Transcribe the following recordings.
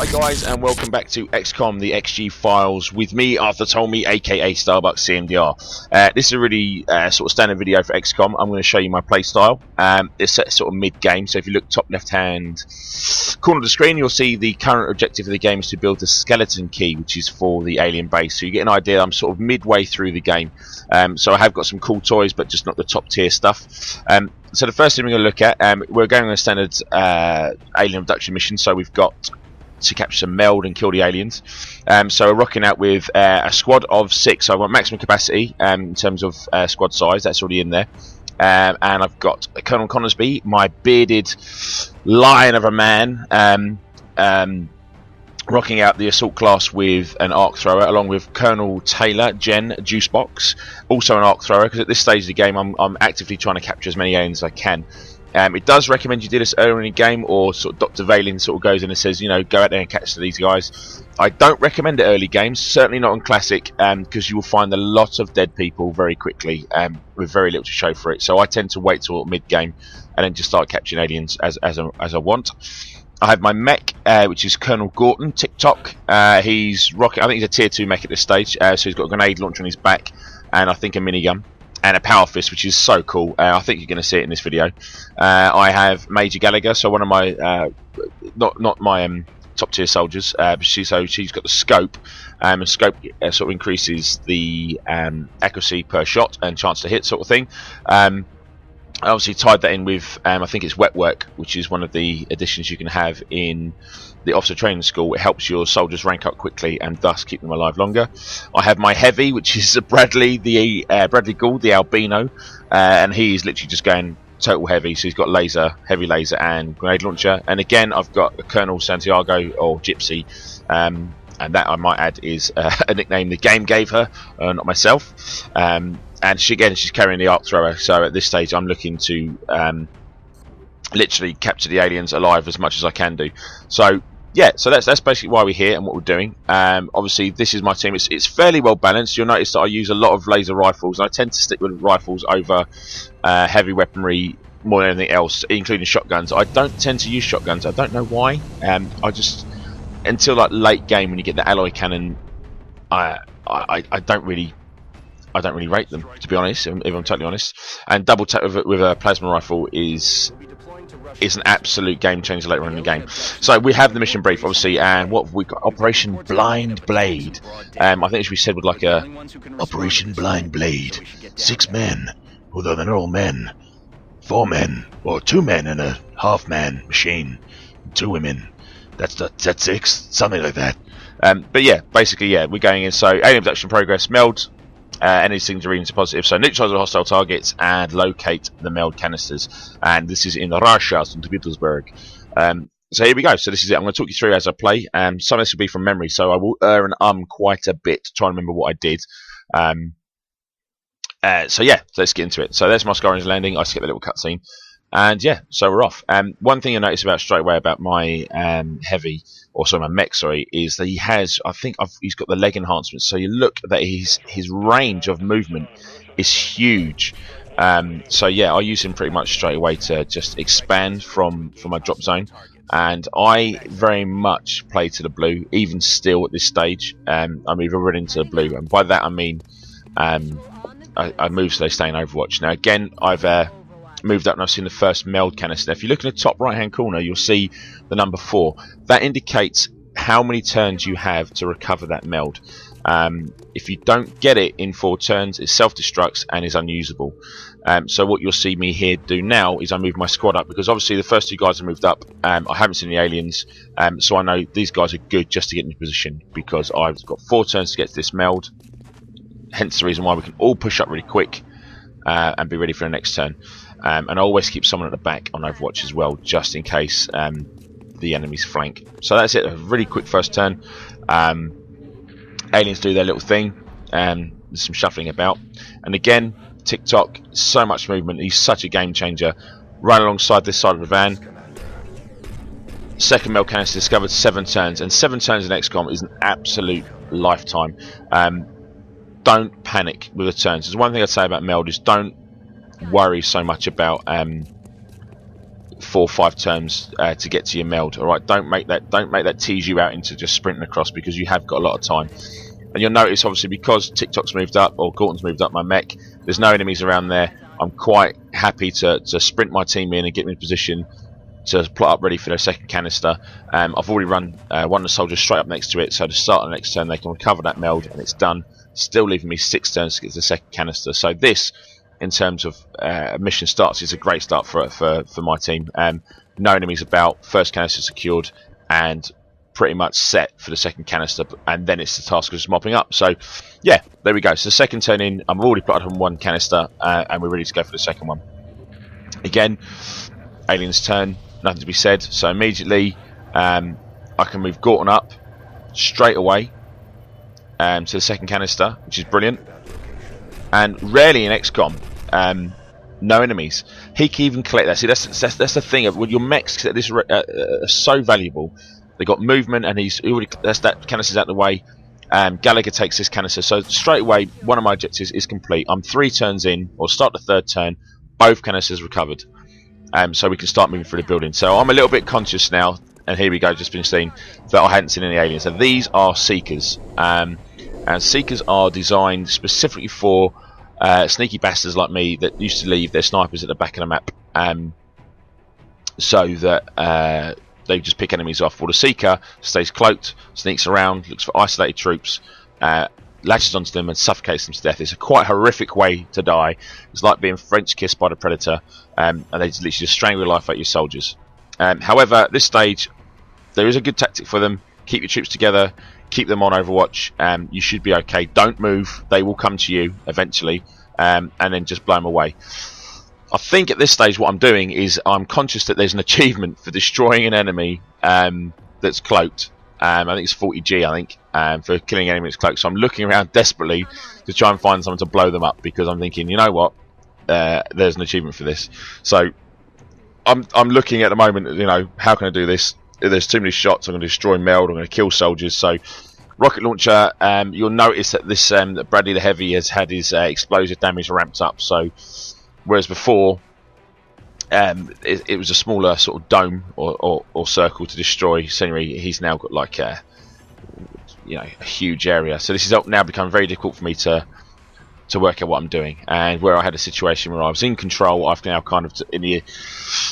Hi guys, and welcome back to XCOM, the XG Files, with me, Arthur Tolmie, aka Starbucks CMDR. This is a really sort of standard video for XCOM. I'm going to show you my playstyle. It's set sort of mid-game, so if you look top left-hand corner of the screen, you'll see the current objective of the game is to build the skeleton key, which is for the alien base. So you get an idea, I'm sort of midway through the game. So I have got some cool toys, but just not the top tier stuff. So the first thing we're going to look at, we're going on a standard alien abduction mission, so we've got to capture some meld and kill the aliens. So we're rocking out with a squad of 6. So I want maximum capacity in terms of squad size, that's already in there. And I've got Colonel Connorsby, my bearded lion of a man, rocking out the assault class with an arc thrower, along with Colonel Taylor, Jen, Juicebox, also an arc thrower, because at this stage of the game I'm actively trying to capture as many aliens as I can. It does recommend you do this earlier in the game, or sort of Dr. Valen sort of goes in and says, you know, go out there and catch these guys. I don't recommend it early games, certainly not on Classic, because you will find a lot of dead people very quickly, with very little to show for it. So I tend to wait till mid-game and then just start capturing aliens as I want. I have my mech, which is Colonel Gorton, TikTok. He's rocking, I think he's a tier 2 mech at this stage, so he's got a grenade launcher on his back, and I think a minigun. And a power fist, which is so cool. I think you're going to see it in this video. I have Major Gallagher, so one of my not my top tier soldiers. She's got the scope, and scope sort of increases the accuracy per shot and chance to hit, sort of thing. I obviously tied that in with I think it's wet work, which is one of the additions you can have in the officer training school. It helps your soldiers rank up quickly and thus keep them alive longer. I have my heavy, which is Bradley, the Bradley Gould, the albino, and he is literally just going total heavy. So he's got laser, heavy laser, and grenade launcher. And again, I've got Colonel Santiago, or Gypsy, and that I might add is a nickname the game gave her, not myself. And she's carrying the arc thrower. So at this stage, I'm looking to literally capture the aliens alive as much as I can do. So yeah, so that's basically why we're here and what we're doing. Obviously this is my team. It's fairly well balanced. You'll notice that I use a lot of laser rifles, and I tend to stick with rifles over heavy weaponry more than anything else, including shotguns. I don't tend to use shotguns. I don't know why. I just, until like late game when you get the alloy cannon, I don't really rate them, to be honest, if I'm totally honest. And double tap with a plasma rifle is an absolute game changer later on in the game. So we have the mission brief, obviously, and what have we got? Operation Blind Blade. I think it should be said with like a Operation Blind Blade. 6 men, although they're not all men. 4 men, or 2 men and a half-man machine. 2 women. That's 6, something like that. But yeah, basically, yeah, we're going in. So alien abduction progress, meld. Any things are reading to positive, so neutralize the hostile targets and locate the meld canisters. And this is in Russia, St. Petersburg. So here we go. So this is it. I'm going to talk you through as I play. Some of this will be from memory, so I will err and quite a bit to try and remember what I did. So yeah, so let's get into it. So there's my Skyrim's landing. I skipped a little cutscene. And yeah, so we're off. One thing you notice about straight away about my heavy, or sorry, my mech, sorry, is that he has, he's got the leg enhancement. So you look that his range of movement is huge. So yeah, I use him pretty much straight away to just expand from my drop zone. And I very much play to the blue, even still at this stage. I'm either running to the blue, and by that I mean I move so they stay in Overwatch. Now again, I've moved up and I've seen the first meld canister. If you look in the top right hand corner, you'll see the number 4. That indicates how many turns you have to recover that meld. If you don't get it in 4 turns, it self-destructs and is unusable. So what you'll see me here do now is I move my squad up, because obviously the first 2 guys are moved up. I haven't seen the aliens, so I know these guys are good just to get into position, because I've got 4 turns to get to this meld. Hence the reason why we can all push up really quick and be ready for the next turn. And I always keep someone at the back on Overwatch as well, just in case the enemy's flank. So that's it, a really quick first turn. Aliens do their little thing, there's some shuffling about. And again, TikTok, so much movement, he's such a game changer. Right alongside this side of the van. Second meld canister discovered, 7 turns. And 7 turns in XCOM is an absolute lifetime. Don't panic with the turns. There's one thing I'd say about meld is don't worry so much about 4 or 5 turns to get to your meld. All right, don't make that tease you out into just sprinting across, because you have got a lot of time. And you'll notice, obviously, because TikTok's moved up, or Gorton's moved up my mech, there's no enemies around there. I'm quite happy to sprint my team in and get them in position to plot up ready for their second canister. I've already run one of the soldiers straight up next to it, so to start the next turn they can recover that meld, and it's done, still leaving me 6 turns to get to the second canister. So this, in terms of mission starts, is a great start for my team. No enemies about, first canister secured, and pretty much set for the second canister, and then it's the task of just mopping up. So yeah, there we go. So the second turn in, I'm already plotted on 1 canister, and we're ready to go for the second one. Again, aliens turn, nothing to be said, so immediately I can move Gorton up straight away to the second canister, which is brilliant. And rarely in XCOM, no enemies. He can even collect that. See, that's the thing. With your mechs, this are so valuable. They got movement, and he's already, that canister's out the way. Gallagher takes this canister, so straight away one of my objectives is complete. I'm 3 turns in, or start the 3rd turn, both canisters recovered, so we can start moving through the building. So I'm a little bit conscious now, and here we go, just been seen that I hadn't seen any aliens. So these are seekers, and seekers are designed specifically for sneaky bastards like me that used to leave their snipers at the back of the map, so that they just pick enemies off. Well, the seeker stays cloaked, sneaks around, looks for isolated troops, latches onto them and suffocates them to death. It's a quite horrific way to die. It's like being French kissed by the predator, and they literally just strangle the life out of your soldiers. However, at this stage, there is a good tactic for them. Keep your troops together, keep them on Overwatch. You should be okay. Don't move. They will come to you eventually, and then just blow them away. I think at this stage what I'm doing is I'm conscious that there's an achievement for destroying an enemy that's cloaked. I think it's 40G, I think, for killing an enemy that's cloaked. So I'm looking around desperately to try and find someone to blow them up, because I'm thinking, you know what, there's an achievement for this. So I'm looking at the moment, you know, how can I do this? If there's too many shots, I'm going to destroy meld, I'm going to kill soldiers. So rocket launcher, you'll notice that this that Bradley the Heavy has had his explosive damage ramped up. So whereas before it was a smaller sort of dome or circle to destroy scenery, he's now got like a huge area. So this has now become very difficult for me to work out what I'm doing. And where I had a situation where I was in control, I've now kind of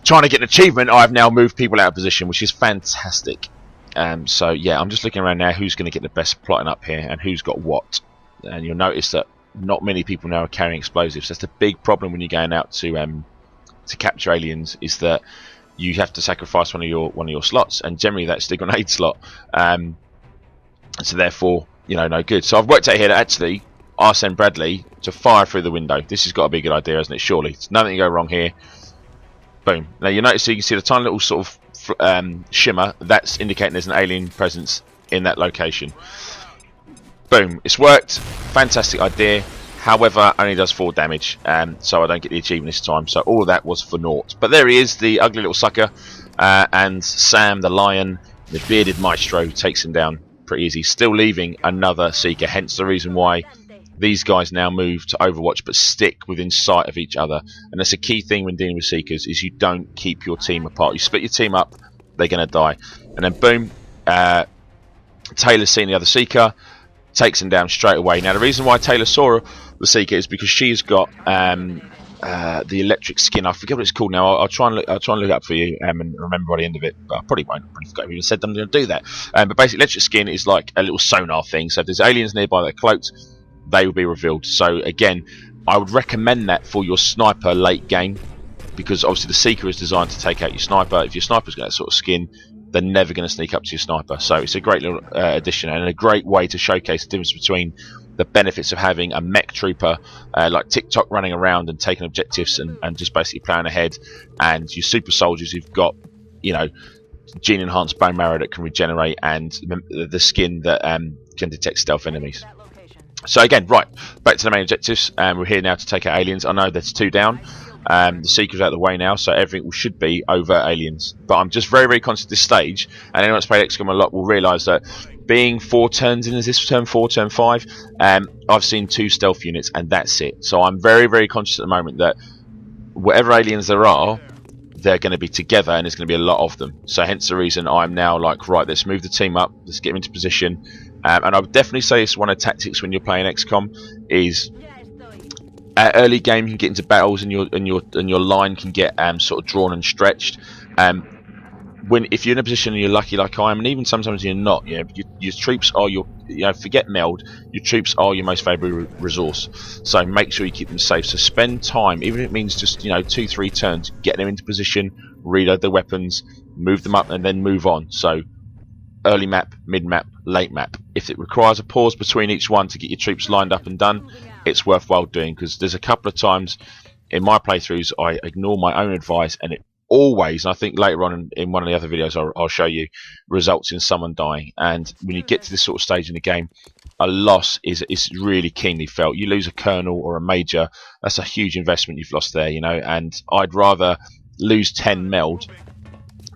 trying to get an achievement. I've now moved people out of position, which is fantastic. So yeah, I'm just looking around now who's going to get the best plotting up here and who's got what. And you'll notice that not many people now are carrying explosives. That's the big problem when you're going out to capture aliens, is that you have to sacrifice one of your slots, and generally that's the grenade slot. So therefore, no good. So I've worked out here that actually I'll send Bradley to fire through the window. This has got to be a good idea, hasn't it? Surely, there's nothing to go wrong here. Boom. Now you notice, you can see the tiny little sort of shimmer. That's indicating there's an alien presence in that location. Boom, it's worked. Fantastic idea. However, only does 4 damage, so I don't get the achievement this time. So all of that was for naught. But there he is, the ugly little sucker, and Sam the lion, the bearded maestro, takes him down pretty easy, still leaving another seeker. Hence the reason why these guys now move to Overwatch but stick within sight of each other. And that's a key thing when dealing with seekers, is you don't keep your team apart. You split your team up, they're going to die. And then boom, Taylor's seen the other seeker, takes him down straight away. Now the reason why Taylor saw the seeker is because she's got the electric skin. I forget what it's called now. I'll try and look it up for you and remember by the end of it. But I probably won't. I probably forgot I even said I'm going to do that. But basically, electric skin is like a little sonar thing. So if there's aliens nearby that are cloaked, they will be revealed. So again, I would recommend that for your sniper late game, because obviously the seeker is designed to take out your sniper. If your sniper's got that sort of skin, they're never going to sneak up to your sniper. So it's a great little addition, and a great way to showcase the difference between the benefits of having a mech trooper like TikTok running around and taking objectives and just basically playing ahead, and your super soldiers who've got gene enhanced bone marrow that can regenerate, and the skin that can detect stealth enemies. So again, right, back to the main objectives. We're here now to take out aliens. I know there's 2 down. The seeker's out of the way now, so everything should be over aliens. But I'm just very, very conscious at this stage, and anyone that's played XCOM a lot will realise that being 4 turns in, is this turn 4, turn 5, I've seen 2 stealth units, and that's it. So I'm very, very conscious at the moment that whatever aliens there are, they're going to be together and there's going to be a lot of them. So hence the reason I'm now like, right, let's move the team up, let's get them into position. And I would definitely say it's one of the tactics when you're playing XCOM is at early game you can get into battles and your line can get sort of drawn and stretched. If you're in a position and you're lucky like I am, and even sometimes you're not, your troops are forget meld, your troops are your most valuable resource. So make sure you keep them safe. So spend time, even if it means just 2-3 turns, get them into position, reload their weapons, move them up, and then move on. So early map, mid map, late map. If it requires a pause between each one to get your troops lined up and done, it's worthwhile doing, because there's a couple of times in my playthroughs I ignore my own advice, and it always, and I think later on in one of the other videos I'll show you, results in someone dying. And when you get to this sort of stage in the game, a loss is really keenly felt. You lose a colonel or a major, that's a huge investment you've lost there, and I'd rather lose 10 meld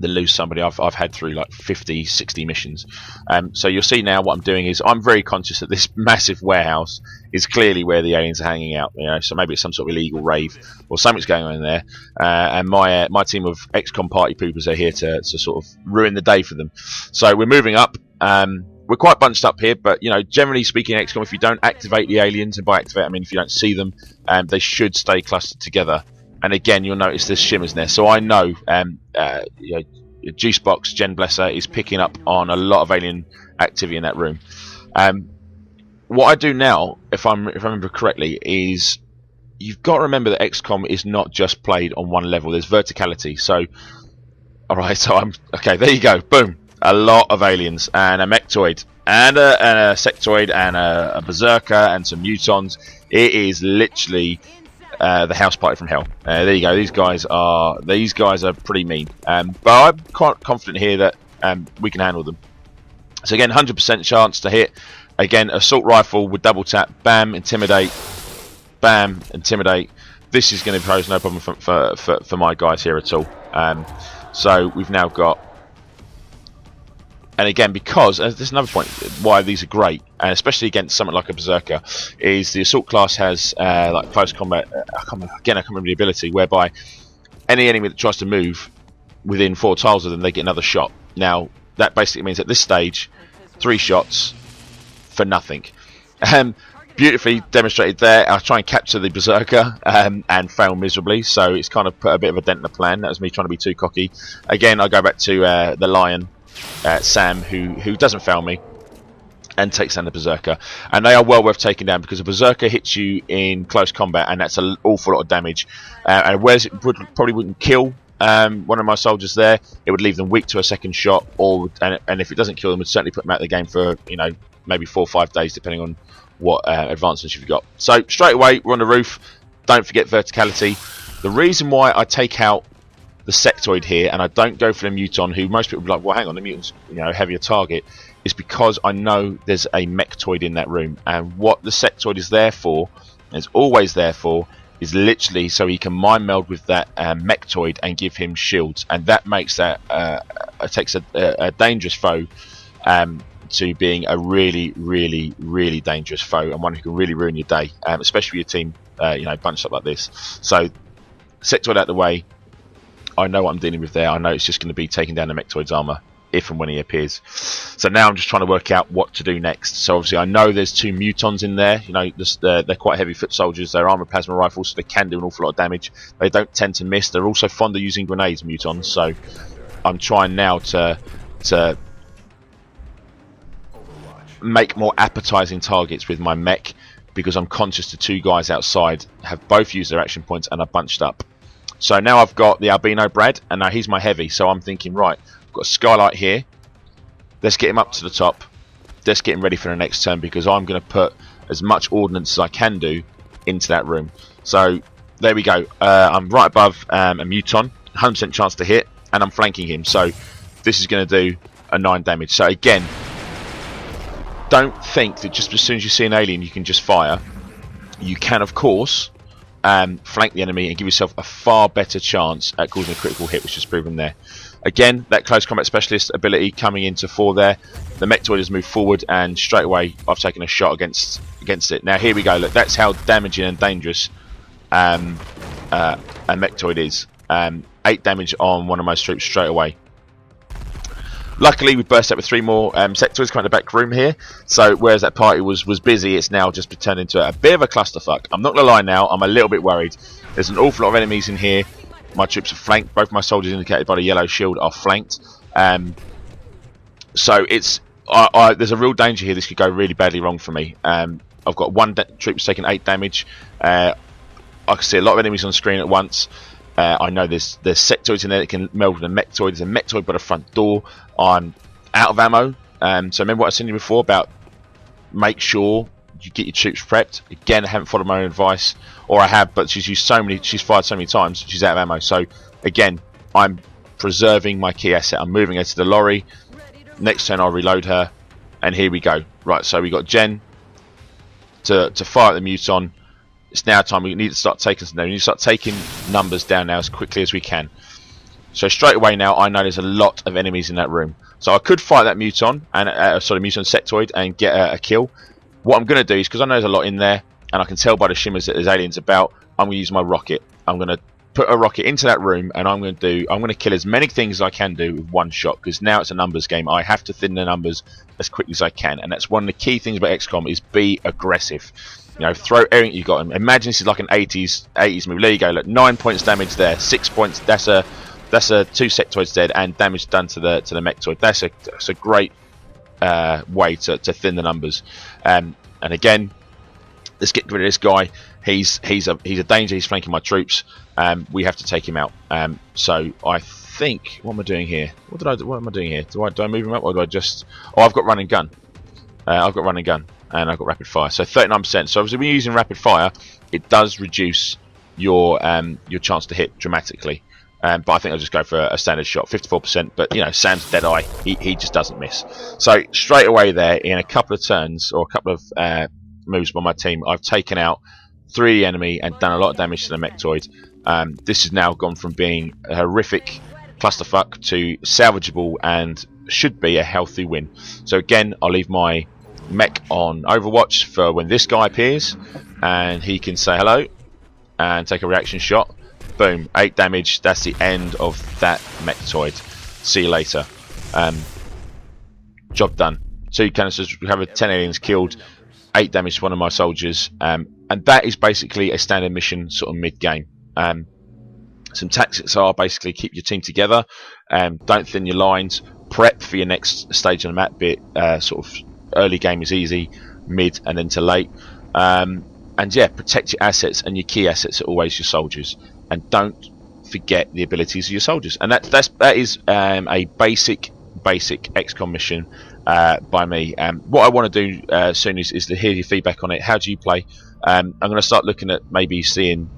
than lose somebody I've had through like 50, 60 missions. So you'll see now what I'm doing is I'm very conscious that this massive warehouse is clearly where the aliens are hanging out. So maybe it's some sort of illegal rave or something's going on in there. And my team of XCOM party poopers are here to sort of ruin the day for them. So we're moving up. We're quite bunched up here, but generally speaking, XCOM, if you don't activate the aliens, and by activate I mean if you don't see them, they should stay clustered together. And again, you'll notice there's shimmers there. So I know, Juicebox, Jen Blesser, is picking up on a lot of alien activity in that room. What I do now, if I remember correctly, is you've got to remember that XCOM is not just played on one level. There's verticality. So, all right, so okay. There you go. Boom. A lot of aliens and a mechtoid and a sectoid and a berserker and some mutons. It is literally the house party from hell. There you go. These guys are pretty mean, but I'm quite confident here that we can handle them. So again, 100% chance to hit. Again, assault rifle with double tap. Bam, intimidate. Bam, intimidate. This is going to pose no problem for my guys here at all. So we've now got. And again, because there's another point why these are great, and especially against something like a berserker, is the assault class has like close combat. I can't remember the ability whereby any enemy that tries to move within 4 tiles of them, they get another shot. Now that basically means at this stage, 3 shots for nothing. Beautifully demonstrated there. I try and capture the berserker and fail miserably, so it's kind of put a bit of a dent in the plan. That was me trying to be too cocky. Again, I go back to the lion. Sam, who doesn't fail me and takes down the berserker, and they are well worth taking down, because a berserker hits you in close combat and that's an awful lot of damage, and whereas it probably wouldn't kill one of my soldiers there, it would leave them weak to a second shot, and if it doesn't kill them, it would certainly put them out of the game for maybe 4 or 5 days, depending on what advancements you've got. So straight away we're on the roof. Don't forget verticality. The reason why I take out the sectoid here and I don't go for the muton, who most people will be like, well, hang on, the muton's a heavier target, is because I know there's a mechtoid in that room, and what the sectoid is there for, and is always there for, is literally so he can mind meld with that mechtoid and give him shields, and that makes that takes a dangerous foe to being a really, really, really dangerous foe, and one who can really ruin your day, especially with your team bunched up like this. So sectoid out the way. I know what I'm dealing with there. I know it's just going to be taking down the mechtoid's armor if and when he appears. So now I'm just trying to work out what to do next. So obviously I know there's 2 mutons in there. They're quite heavy foot soldiers. They're armored plasma rifles, so they can do an awful lot of damage. They don't tend to miss. They're also fond of using grenades, mutons. So I'm trying now to make more appetizing targets with my mech, because I'm conscious the 2 guys outside have both used their action points and are bunched up. So now I've got the albino Brad, and now he's my heavy. So I'm thinking, right, I've got a skylight here. Let's get him up to the top. Let's get him ready for the next turn, because I'm going to put as much ordnance as I can do into that room. So there we go. I'm right above a muton, 100% chance to hit, and I'm flanking him. So this is going to do a 9 damage. So again, don't think that just as soon as you see an alien you can just fire. You can, of course, flank the enemy and give yourself a far better chance at causing a critical hit, which is proven there. Again, that close combat specialist ability coming into 4 there. The mechtoid has moved forward, and straight away I've taken a shot against it. Now here we go. Look, that's how damaging and dangerous a mechtoid is. 8 damage on one of my troops straight away. Luckily, we burst out with 3 more sectors coming to the back room here. So whereas that party was busy, it's now just turned into a bit of a clusterfuck. I'm not going to lie now, I'm a little bit worried. There's an awful lot of enemies in here. My troops are flanked. Both my soldiers indicated by the yellow shield are flanked. So it's there's a real danger here. This could go really badly wrong for me. I've got one troop that's taking 8 damage. I can see a lot of enemies on the screen at once. I know there's sectoids in there that can meld with a mechtoid. There's a mechtoid by the front door. I'm out of ammo. So remember what I said to you before about make sure you get your troops prepped. Again, I haven't followed my own advice, or I have, but she's fired so many times, she's out of ammo. So again, I'm preserving my key asset. I'm moving her to the lorry. Next turn, I'll reload her, and here we go. Right, so we got Jen to fire at the muton. It's now time. We need to start taking some. We need to start taking numbers down now as quickly as we can. So straight away now, I know there's a lot of enemies in that room. So I could fight that muton and muton sectoid and get a kill. What I'm going to do is, because I know there's a lot in there, and I can tell by the shimmers that there's aliens about, I'm going to use my rocket. I'm going to put a rocket into that room, and I'm going to kill as many things as I can do with one shot. Because now it's a numbers game. I have to thin the numbers as quickly as I can, and that's one of the key things about XCOM is be aggressive. You know, throw everything you got. Imagine this is like an 80s movie. There you go. Look, 9 points damage there. 6 points. That's a 2 sectoids dead and damage done to the mechtoid. That's a great way to thin the numbers. And again, let's get rid of this guy. He's a danger. He's flanking my troops. We have to take him out. So I think, what am I doing here? What am I doing here? Do I move him up, or do I just? Oh, I've got run and gun. I've got run and gun, and I've got rapid fire. So 39%. So obviously, when you're using rapid fire, it does reduce your chance to hit dramatically. But I think I'll just go for a standard shot, 54%. But you know, Sam's dead eye. He just doesn't miss. So straight away there, in a couple of turns or a couple of moves by my team, I've taken out 3 enemy and done a lot of damage to the mechtoid. This has now gone from being a horrific clusterfuck to salvageable and should be a healthy win. So again, I'll leave my mech on Overwatch for when this guy appears, and he can say hello and take a reaction shot. Boom, 8 damage. That's the end of that mechtoid. See you later. Job done. 2 canisters. We have 10 aliens killed. 8 damage to one of my soldiers. And that is basically a standard mission sort of mid-game. Some tactics are basically keep your team together. Don't thin your lines. Prep for your next stage on the map. Bit sort of early game is easy. Mid and then to late. And yeah, protect your assets, and your key assets are always your soldiers. And don't forget the abilities of your soldiers. And that is a basic XCOM mission by me. What I want to do soon is to hear your feedback on it. How do you play? I'm going to start looking at maybe seeing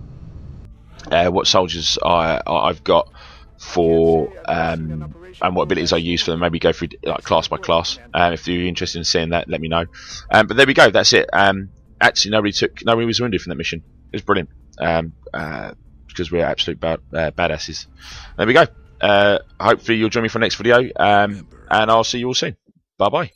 what soldiers I've got for and what abilities I use for them. Maybe go through like class by class. If you're interested in seeing that, let me know. But there we go. That's it. Actually, nobody was wounded from that mission. It was brilliant. Because we're absolute badasses. There we go. Hopefully you'll join me for the next video, and I'll see you all soon. Bye bye.